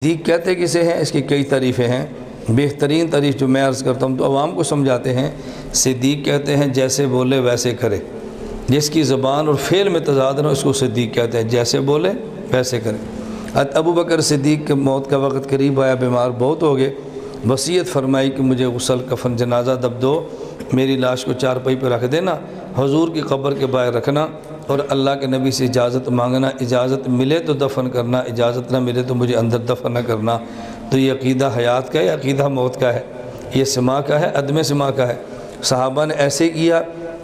صدیق کہتے کسے ہیں؟ اس کی کئی تعریفیں ہیں۔ بہترین تعریف جو میں عرض کرتا ہوں تو عوام کو سمجھاتے ہیں، صدیق کہتے ہیں جیسے بولے ویسے کرے، جس کی زبان اور فعل میں تضاد نہ ہو اس کو صدیق کہتے ہیں، جیسے بولے ویسے کرے۔ ابو بکر صدیق کے موت کا وقت قریب آیا، بیمار بہت ہو گئے، وصیت فرمائی کہ مجھے غسل کفن جنازہ دب دو، میری لاش کو چارپائی پہ رکھ دینا، حضور کی قبر کے باہر رکھنا اور اللہ کے نبی سے اجازت مانگنا، اجازت ملے تو دفن کرنا، اجازت نہ ملے تو مجھے اندر دفن نہ کرنا۔ تو یہ عقیدہ حیات کا ہے، عقیدہ موت کا ہے، یہ سما کا ہے، عدم سما کا ہے۔ صحابہ نے ایسے کیا۔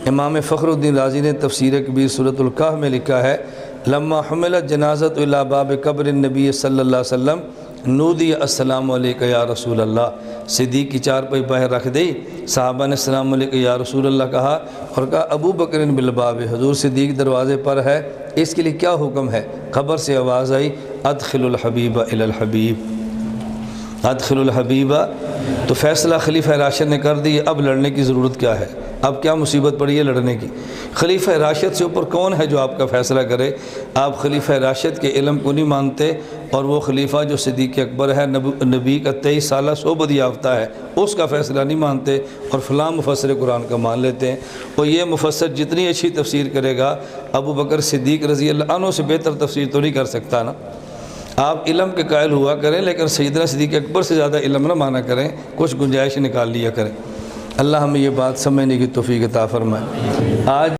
امام فخر الدین رازی نے تفسیر کبیر سورۃ الکہف میں لکھا ہے، لما حملت جنازۃ الی باب قبر النبی صلی اللہ علیہ وسلم نودی السلام علیکہ یا رسول اللہ۔ صدیق کی چارپائی باہر رکھ دی، صحابہ نے السلام علیکہ یا رسول اللہ کہا اور کہا ابو بکر بالباب، حضور صدیق دروازے پر ہے، اس کے لیے کیا حکم ہے؟ قبر سے آواز آئی ادخل الحبیب الی الحبیب، ادخل الحبیب۔ تو فیصلہ خلیفہ راشد نے کر دی، اب لڑنے کی ضرورت کیا ہے؟ اب کیا مصیبت پڑی ہے لڑنے کی؟ خلیفہ راشد سے اوپر کون ہے جو آپ کا فیصلہ کرے؟ آپ خلیفہ راشد کے علم کو نہیں مانتے، اور وہ خلیفہ جو صدیق اکبر ہے، نبی کا 23 سالہ صحبت یافتہ ہے، اس کا فیصلہ نہیں مانتے اور فلاں مفسر قرآن کا مان لیتے ہیں۔ اور یہ مفسر جتنی اچھی تفسیر کرے گا، ابو بکر صدیق رضی اللہ عنہ سے بہتر تفسیر تو نہیں کر سکتا نا۔ آپ علم کے قائل ہوا کریں لیکن سیدنا صدیق اکبر سے زیادہ علم نہ مانا کریں، کچھ گنجائش نکال لیا کریں۔ اللہ ہمیں یہ بات سمجھنے کی توفیق عطا فرمائے۔ آج